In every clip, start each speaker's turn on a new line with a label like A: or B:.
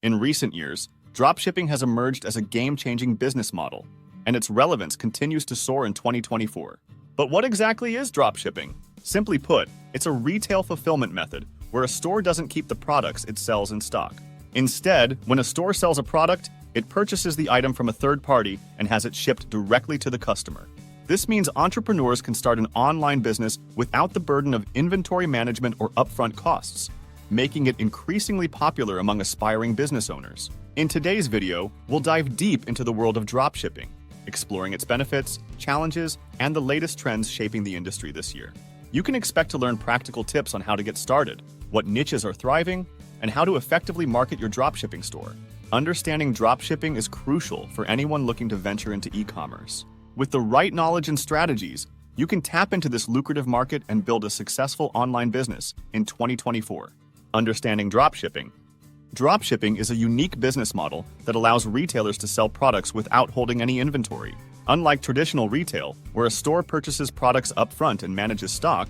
A: In recent years, dropshipping has emerged as a game-changing business model, and its relevance continues to soar in 2024. But what exactly is dropshipping? Simply put, it's a retail fulfillment method where a store doesn't keep the products it sells in stock. Instead, when a store sells a product, it purchases the item from a third party and has it shipped directly to the customer. This means entrepreneurs can start an online business without the burden of inventory management or upfront costs, making it increasingly popular among aspiring business owners. In today's video, we'll dive deep into the world of dropshipping, exploring its benefits, challenges, and the latest trends shaping the industry this year. You can expect to learn practical tips on how to get started, what niches are thriving, and how to effectively market your dropshipping store. Understanding dropshipping is crucial for anyone looking to venture into e-commerce. With the right knowledge and strategies, you can tap into this lucrative market and build a successful online business in 2024. Understanding dropshipping. Dropshipping is a unique business model that allows retailers to sell products without holding any inventory. Unlike traditional retail, where a store purchases products upfront and manages stock,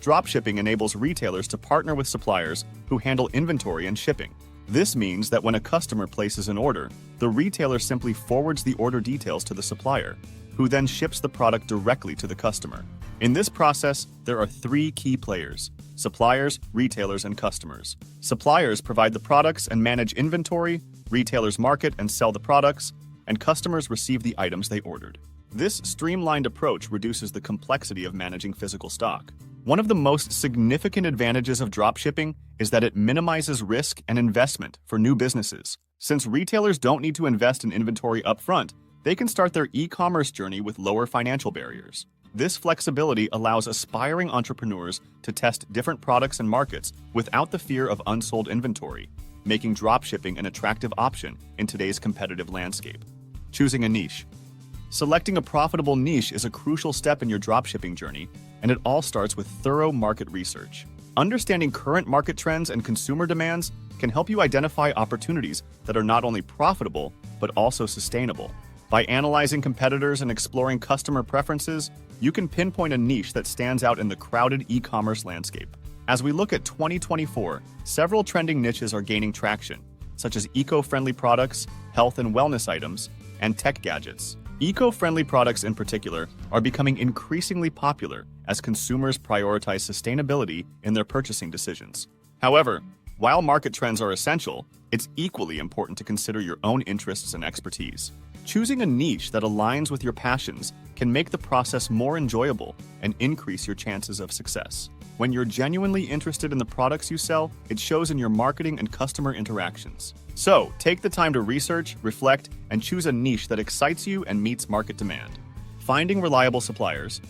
A: dropshipping enables retailers to partner with suppliers who handle inventory and shipping. This means that when a customer places an order, the retailer simply forwards the order details to the supplier, who then ships the product directly to the customer. In this process, there are three key players: suppliers, retailers, and customers. Suppliers provide the products and manage inventory, retailers market and sell the products, and customers receive the items they ordered. This streamlined approach reduces the complexity of managing physical stock. One of the most significant advantages of dropshipping is that it minimizes risk and investment for new businesses. Since retailers don't need to invest in inventory upfront, they can start their e-commerce journey with lower financial barriers. This flexibility allows aspiring entrepreneurs to test different products and markets without the fear of unsold inventory, making dropshipping an attractive option in today's competitive landscape. Choosing a niche. Selecting a profitable niche is a crucial step in your dropshipping journey, and it all starts with thorough market research. Understanding current market trends and consumer demands can help you identify opportunities that are not only profitable, but also sustainable. By analyzing competitors and exploring customer preferences, you can pinpoint a niche that stands out in the crowded e-commerce landscape. As we look at 2024, several trending niches are gaining traction, such as eco-friendly products, health and wellness items, and tech gadgets. Eco-friendly products in particular are becoming increasingly popular as consumers prioritize sustainability in their purchasing decisions. However, while market trends are essential, it's equally important to consider your own interests and expertise. Choosing a niche that aligns with your passions can make the process more enjoyable and increase your chances of success. When you're genuinely interested in the products you sell, it shows in your marketing and customer interactions. So, take the time to research, reflect, and choose a niche that excites you and meets market demand. Finding reliable suppliers.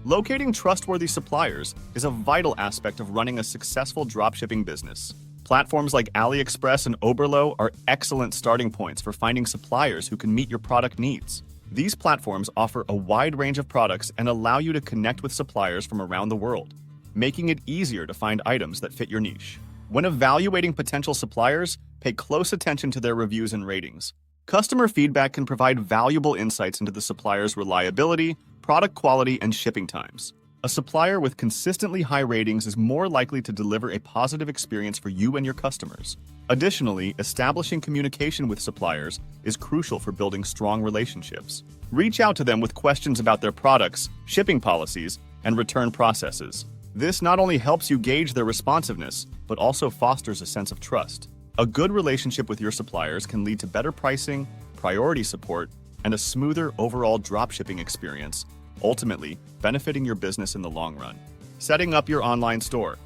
A: Locating trustworthy suppliers is a vital aspect of running a successful dropshipping business. Platforms like AliExpress and Oberlo are excellent starting points for finding suppliers who can meet your product needs. These platforms offer a wide range of products and allow you to connect with suppliers from around the world, making it easier to find items that fit your niche. When evaluating potential suppliers, pay close attention to their reviews and ratings. Customer feedback can provide valuable insights into the supplier's reliability, product quality, and shipping times. A supplier with consistently high ratings is more likely to deliver a positive experience for you and your customers. Additionally, establishing communication with suppliers is crucial for building strong relationships. Reach out to them with questions about their products, shipping policies, and return processes. This not only helps you gauge their responsiveness, but also fosters a sense of trust. A good relationship with your suppliers can lead to better pricing, priority support, and a smoother overall dropshipping experience, ultimately benefiting your business in the long run. Setting up your online store.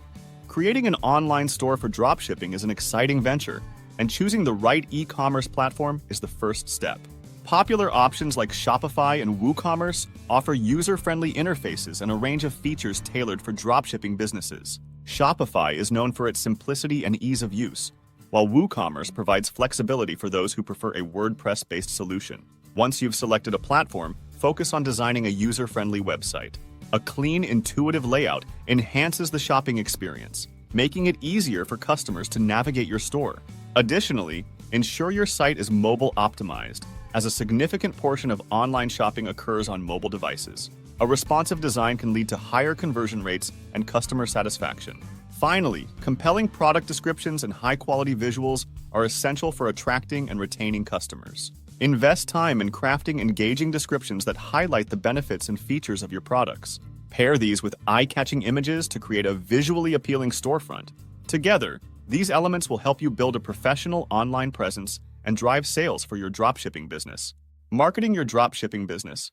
A: Creating an online store for dropshipping is an exciting venture, and choosing the right e-commerce platform is the first step. Popular options like Shopify and WooCommerce offer user-friendly interfaces and a range of features tailored for dropshipping businesses. Shopify is known for its simplicity and ease of use, while WooCommerce provides flexibility for those who prefer a WordPress-based solution. Once you've selected a platform, focus on designing a user-friendly website. A clean, intuitive layout enhances the shopping experience, making it easier for customers to navigate your store. Additionally, ensure your site is mobile optimized, as a significant portion of online shopping occurs on mobile devices. A responsive design can lead to higher conversion rates and customer satisfaction. Finally, compelling product descriptions and high-quality visuals are essential for attracting and retaining customers. Invest time in crafting engaging descriptions that highlight the benefits and features of your products. Pair these with eye-catching images to create a visually appealing storefront. Together, these elements will help you build a professional online presence and drive sales for your dropshipping business. Marketing your dropshipping business.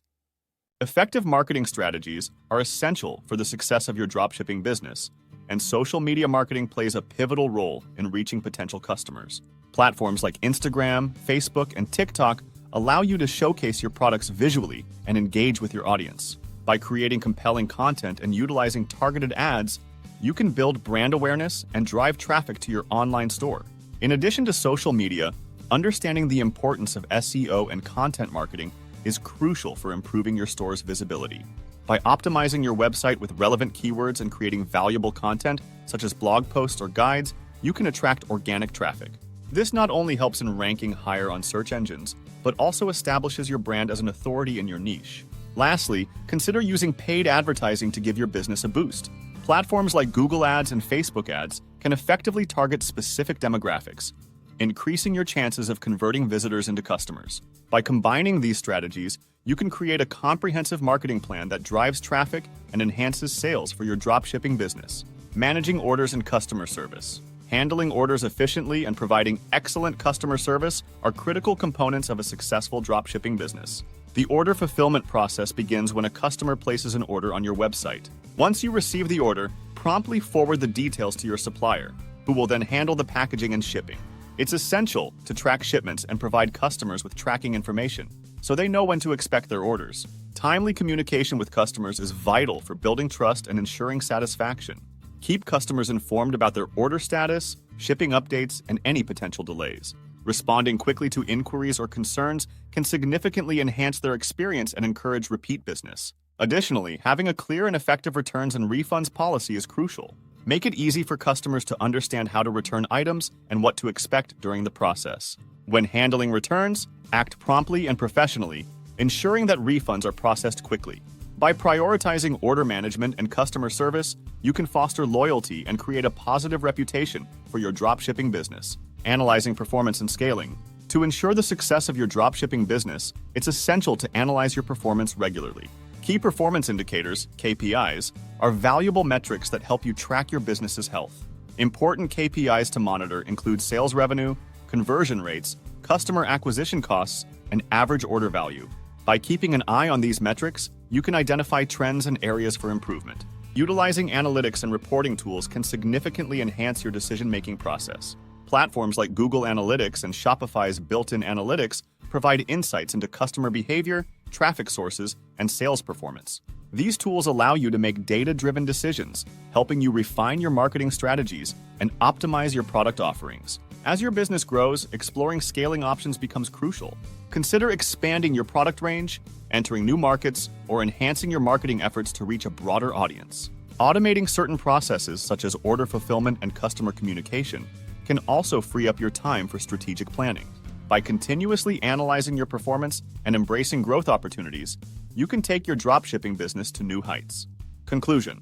A: Effective marketing strategies are essential for the success of your dropshipping business, and social media marketing plays a pivotal role in reaching potential customers. Platforms like Instagram, Facebook, and TikTok allow you to showcase your products visually and engage with your audience. By creating compelling content and utilizing targeted ads, you can build brand awareness and drive traffic to your online store. In addition to social media, understanding the importance of SEO and content marketing is crucial for improving your store's visibility. By optimizing your website with relevant keywords and creating valuable content, such as blog posts or guides, you can attract organic traffic. This not only helps in ranking higher on search engines, but also establishes your brand as an authority in your niche. Lastly, consider using paid advertising to give your business a boost. Platforms like Google Ads and Facebook Ads can effectively target specific demographics, increasing your chances of converting visitors into customers. By combining these strategies, you can create a comprehensive marketing plan that drives traffic and enhances sales for your dropshipping business. Managing orders and customer service. Handling orders efficiently and providing excellent customer service are critical components of a successful dropshipping business. The order fulfillment process begins when a customer places an order on your website. Once you receive the order, promptly forward the details to your supplier, who will then handle the packaging and shipping. It's essential to track shipments and provide customers with tracking information, so they know when to expect their orders. Timely communication with customers is vital for building trust and ensuring satisfaction. Keep customers informed about their order status, shipping updates, and any potential delays. Responding quickly to inquiries or concerns can significantly enhance their experience and encourage repeat business. Additionally, having a clear and effective returns and refunds policy is crucial. Make it easy for customers to understand how to return items and what to expect during the process. When handling returns, act promptly and professionally, ensuring that refunds are processed quickly. By prioritizing order management and customer service, you can foster loyalty and create a positive reputation for your dropshipping business. Analyzing performance and scaling. To ensure the success of your dropshipping business, it's essential to analyze your performance regularly. Key performance indicators, KPIs, are valuable metrics that help you track your business's health. Important KPIs to monitor include sales revenue, conversion rates, customer acquisition costs, and average order value. By keeping an eye on these metrics, you can identify trends and areas for improvement. Utilizing analytics and reporting tools can significantly enhance your decision-making process. Platforms like Google Analytics and Shopify's built-in analytics provide insights into customer behavior, traffic sources, and sales performance. These tools allow you to make data-driven decisions, helping you refine your marketing strategies and optimize your product offerings. As your business grows, exploring scaling options becomes crucial. Consider expanding your product range, entering new markets, or enhancing your marketing efforts to reach a broader audience. Automating certain processes, such as order fulfillment and customer communication, can also free up your time for strategic planning. By continuously analyzing your performance and embracing growth opportunities, you can take your dropshipping business to new heights. Conclusion.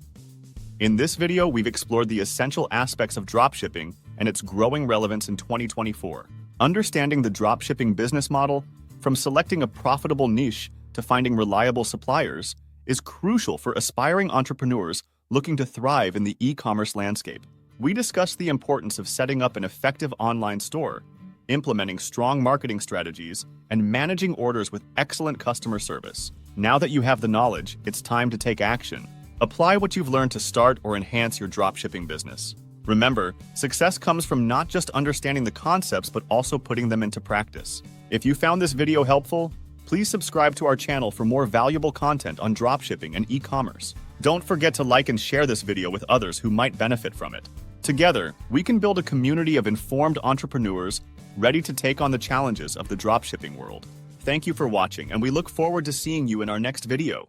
A: In this video, we've explored the essential aspects of dropshipping and its growing relevance in 2024. Understanding the dropshipping business model, from selecting a profitable niche to finding reliable suppliers, is crucial for aspiring entrepreneurs looking to thrive in the e-commerce landscape. We discussed the importance of setting up an effective online store, implementing strong marketing strategies, and managing orders with excellent customer service. Now that you have the knowledge, it's time to take action. Apply what you've learned to start or enhance your dropshipping business. Remember, success comes from not just understanding the concepts, but also putting them into practice. If you found this video helpful, please subscribe to our channel for more valuable content on dropshipping and e-commerce. Don't forget to like and share this video with others who might benefit from it. Together, we can build a community of informed entrepreneurs ready to take on the challenges of the dropshipping world. Thank you for watching, and we look forward to seeing you in our next video.